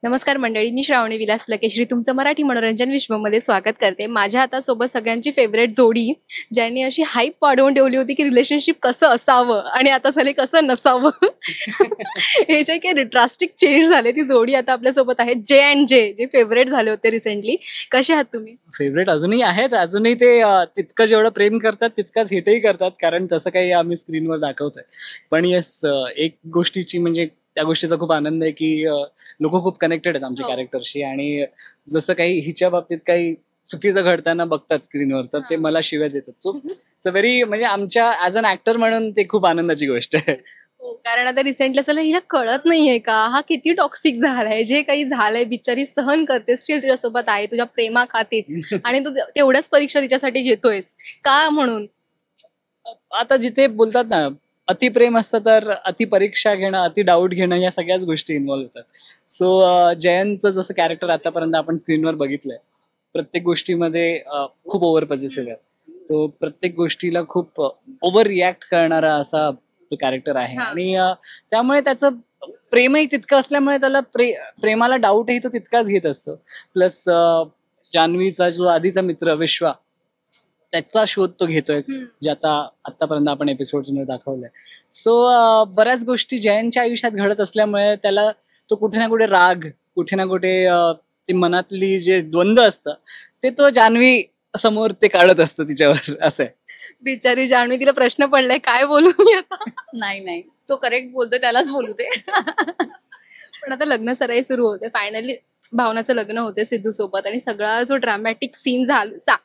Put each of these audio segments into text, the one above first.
नमस्कार मंडळी, मी श्रावणी विलास लकेश्री तुमचं मराठी मनोरंजन विश्वमध्ये स्वागत करते. माझ्या आता सोबत सगळ्यांची फेवरेट जोडी, ज्यांनी अशी हाईप वाढवून ठेवली होती की रिलेशनशिप कसं असावं आणि आता झाले कसं नसावं. हे जे काही ड्रास्टिक चेंज झाले, ती जोडी आता आपल्यासोबत आहे. जे अँड जे फेवरेट झाले होते रिसेंटली. कसे आहात तुम्ही? फेवरेट अजूनही आहेत. अजूनही ते तितकं जेवढं प्रेम करतात तितकाच हिटही करतात, कारण तसं काही आम्ही स्क्रीनवर दाखवतोय. पण येस, एक गोष्टीची म्हणजे त्या गोष्टीचा खूप आनंद आहे की लोक खूप कनेक्टेड आहेत आमच्या कॅरेक्टरशी, आणि जसं काही हिच्या बाबतीत काही चुकीचं घडताना बघतात स्क्रीनवर तर ते मला शिव्या देतात. सो इट्स अ व्हेरी, म्हणजे आमच्या ऍज अन ऍक्टर म्हणून ते खूप आनंदाची गोष्ट आहे. कारण आता रिसेंटली असं हिला कळत नाहीये का हा किती टॉक्सिक झालाय, जे काही झालंय बिचारी सहन करते, स्टील तुझ्यासोबत आहे तुझ्या प्रेमा खातीर, आणि तू तेवढ्याच परीक्षा तिच्यासाठी घेतोयस का? म्हणून आता जिथे बोलतात ना, अति प्रेम असतं तर अति परीक्षा घेणं, अति डाऊट घेणं, या सगळ्याच गोष्टी इन्व्हॉल्व्ह होतात. सो जयंतचं जसं कॅरेक्टर आतापर्यंत आपण स्क्रीनवर बघितलंय, प्रत्येक गोष्टीमध्ये खूप ओव्हर पॉझिटिव्ह आहे. तो प्रत्येक गोष्टीला खूप ओव्हर रिॲक्ट करणारा असा तो कॅरेक्टर आहे, आणि त्यामुळे त्याचं प्रेमही तितकं असल्यामुळे त्याला प्रेमाला डाऊटही तो तितकाच घेत असतो. प्लस जान्हवीचा जो आधीचा मित्र विश्वा, त्याचा शोध तो घेतोय, जे आतापर्यंत आपण एपिसोड्स मध्ये दाखवलंय. सो बऱ्याच गोष्टी जयंतच्या आयुष्यात घडत असल्यामुळे त्याला तो कुठे ना कुठे राग, कुठे ना कुठे ती मनातली जे द्वंद्व असतं ते तो जान्हवी समोर ते काढत असतो तिच्यावर. असं आहे. बिचारी जान्हवी, तिला प्रश्न पडलाय काय बोलू मी आता. नाही, तो करेक्ट बोलतो, त्यालाच बोलू दे. पण आता लग्न सराई सुरू होते, फायनली भावनाचं लग्न होते सिद्धू सोबत, आणि सगळा जो ड्रामॅटिक सीन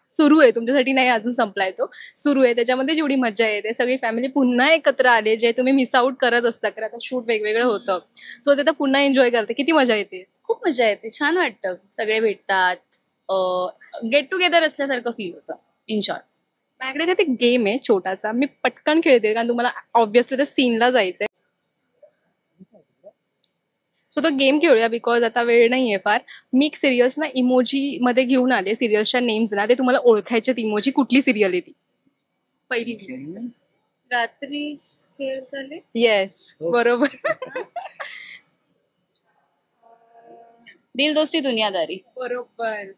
सुरू आहे तुमच्यासाठी, नाही अजून संपलाय, तो सुरू आहे. त्याच्यामध्ये जेवढी मजा येते, सगळी फॅमिली पुन्हा एकत्र आले, जे तुम्ही मिस आउट करत असता, कारण आता शूट वेगवेगळं होतं, सो ते तर पुन्हा एन्जॉय करते. किती मजा येते? खूप मजा येते, छान वाटतं, सगळे भेटतात, गेट टुगेदर असल्यासारखं फील होतं. इन शॉर्ट, माझ्याकडे ते गेम आहे छोटासा, मी पटकन खेळते कारण तुम्हाला ऑब्व्हियसली त्या सीनला जायचंय. सो तो गेम खेळूया, बिकॉज आता वेळ नाहीये फार. मी सिरियल्स ना इमोजी मध्ये घेऊन आले, सिरियल्सच्या नेम्स ना, ते तुम्हाला ओळखायचे. इमोजी कुठली सिरियल आहे ती पहिली. रात्री खेळ झाले. येस, बरोबर. दिल दोस्ती दुनियादारी. बरोबर.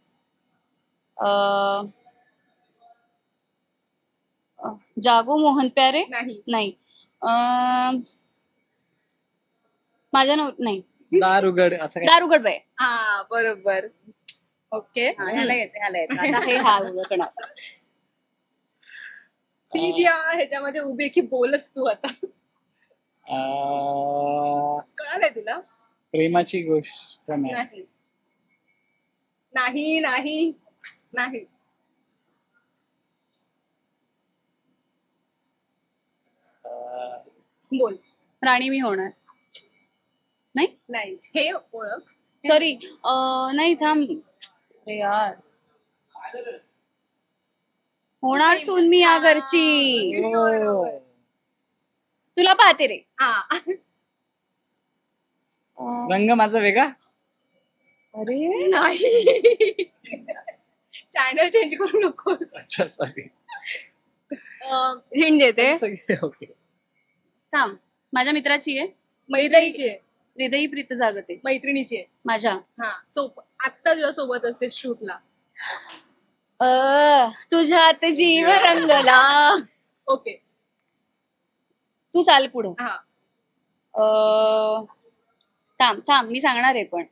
जागो मोहन प्यारे. नाही. माझ्या नाही. दारुगड, असं दारुगड बाय. हा, बरोबर. ओके, ह्याला येते. हा उलगडणार. ती जी ह्याच्यामध्ये उभी की बोलच तू आता. कळालंय तुला? प्रेमाची गोष्ट नाही. नाही नाही नाही. बोल. राणी मी होणार. नाही नाही, हे ओळख. सॉरी, नाही थांब. अरे यार, होणार सून मी या घरची. तुला पाहते रे. रंग माझा वेगळा. अरे नाही, चॅनल चेंज करू नकोस. अच्छा, सॉरी. हिंट देते. ओके, थांब. माझ्या मित्राची आहे, मैत्रिणीची आहे. हृदयी प्रीत जागते. मैत्रिणीची आहे माझ्या. हा, आत्ता तुझ्या सोबत असते शूटला. तुझ्यात जीव रंगला. ओके, तू चाल पुढं. हा. थांब मी सांगणार आहे, पण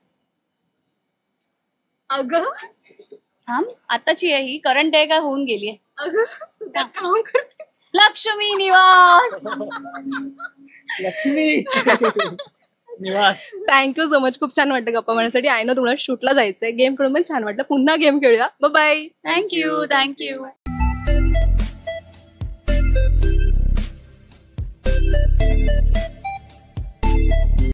अगं थांब. आताची आहे ही, करंट आहे का होऊन गेली? अगं काम करते. लक्ष्मी निवास. लक्ष्मी निवास. थँक्यू सो मच, खूप छान वाटतं गप्पा मारण्यासाठी. आय नो तुम्हाला शूटला जायचंय. गेम खेळून पण छान वाटलं. पुन्हा गेम खेळूया. बाय. थँक्यू.